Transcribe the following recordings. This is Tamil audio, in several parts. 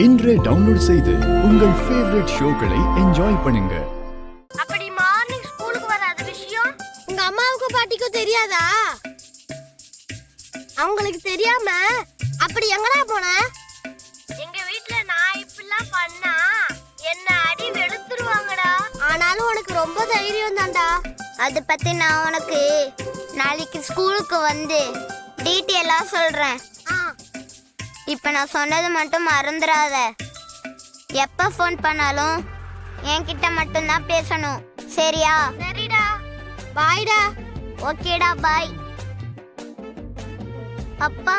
இன்றே டவுன்லோட் செய்து உங்கள் ஃபேவரட் ஷோக்களை என்ஜாய் பண்ணுங்க. அப்படி மார்னிங் ஸ்கூலுக்கு வராத விஷயம் உங்க அம்மாவுக்கும் பாட்டிக்கும் தெரியாதா? அவங்களுக்கு தெரியாம அப்படி எங்கடா போன? எங்க வீட்ல நான் இப்படிலாம் பண்ணா என்ன அடி வெளுத்துருவாங்கடா. ஆனாலும் உனக்கு ரொம்ப தைரியம் தான்டா. அதை பத்தி நான் உனக்கு நாளைக்கு ஸ்கூலுக்கு வந்து டீட்டெயிலா சொல்றேன். இப்ப நான் சொன்னது மட்டும் மறந்துடாத. எப்ப ஃபோன் பண்ணாலும் என்கிட்ட மட்டும்தான் பேசணும், சரியா? சரிடா, பாய்டா. ஓகேடா, பாய். அப்பா,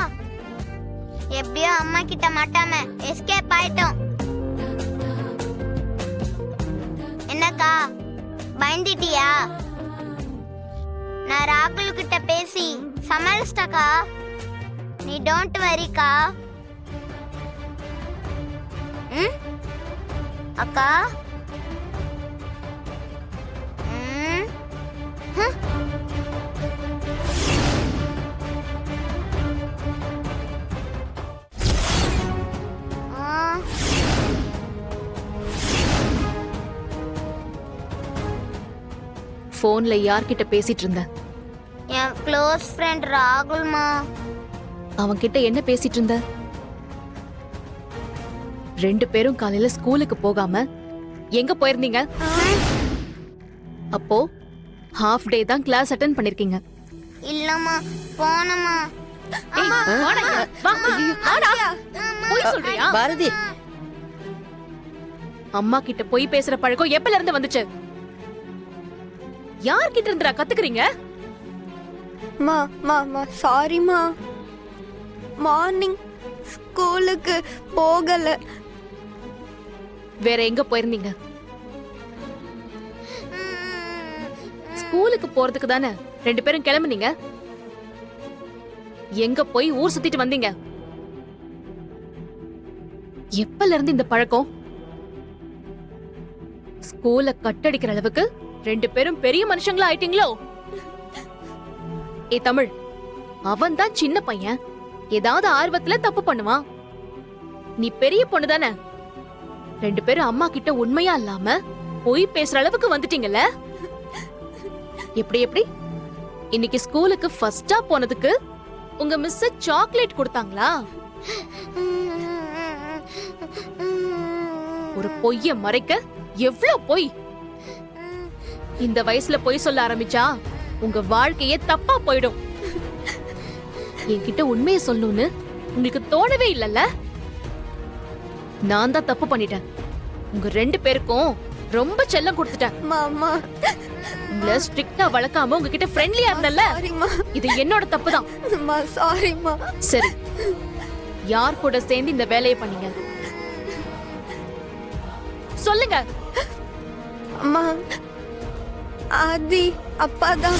எப்படியோ அம்மா கிட்ட மாட்டாம எஸ்கேப் ஆயிட்டோம். என்னக்கா, பயந்துட்டியா? நான் ராகுல் கிட்ட பேசி சமாளிச்சிட்டக்கா. நீ டோன்ட் வரிக்கா. அக்கா, போன்ல யார்கிட்ட பேசிட்டு இருந்த? என் க்ளோஸ் ஃப்ரெண்ட் ராகுல்மா. அவன் கிட்ட என்ன பேசிட்டு இருந்த? ரெண்டு பேரும் காலையில ஸ்கூலுக்கு போகாம எங்க போயிருந்தீங்க? அப்போ ஹாஃப் டே தான் கிளாஸ் அட்டெண்ட் பண்ணிருக்கீங்க. இல்லம்மா, போனம்மா. பாரதி, அம்மா கிட்ட போய் பேசுற பழக்கம் எப்பல இருந்து வந்துச்சு? யார்கிட்ட இருந்துடா கத்துக்கிறீங்க? சாரிமா, மார்னிங் ஸ்கூலுக்கு போகல. வேற எங்க போயிருந்தீங்க? ஸ்கூலுக்கு போறதுக்கு தானே ரெண்டு பேரும் கிளம்புனீங்க. எங்க போய் ஊர் சுத்திட்டு வந்தீங்க? எப்பல இருந்து இந்த பழக்கம்? ஸ்கூல கட்டடிக்கிற அளவுக்கு ரெண்டு பேரும் பெரிய மனுஷங்களா ஆயிட்டீங்களோ? ஏ தமிழ், அவன் தான் சின்ன பையன், ஏதாவது ஆர்வத்துல தப்பு பண்ணுவான். நீ பெரிய பொண்ணு தானே. ரெண்டு பேரும் அம்மா கிட்ட உண்மையா இல்லாம போய் பேசுற அளவுக்கு வந்துட்டீங்கல்ல. எப்படி எப்படி இன்னைக்கு ஸ்கூலுக்கு ஃபர்ஸ்டா போனதுக்கு உங்க மிஸ் சாக்லேட் கொடுத்தாங்களா? ஒரு பொய்ய மறைக்க எவ்வளவு பொய்! இந்த வயசுல பொய் சொல்ல ஆரம்பிச்சா உங்க வாழ்க்கையே தப்பா போயிடும். என்கிட்ட உண்மையை சொல்லணும்னு உங்களுக்கு தோணவே இல்லல்ல? நான் தான் தப்பு பண்ணிட்டேன். உங்க ரெண்டு பேருக்கும் ரொம்ப செல்லம் கொடுத்துட்டேன். மாமா, உங்களை ஸ்ட்ரிக்ட்டா வளர்க்காம உங்ககிட்ட ஃப்ரெண்ட்லியா இருந்தல்ல, இது என்னோட தப்பு தான். சாரிமா. சரி, யார் கூட சேர்ந்து இந்த வேலையை பண்ணீங்க? சொல்லுங்க. அம்மா, ஆதி அப்பாதான்.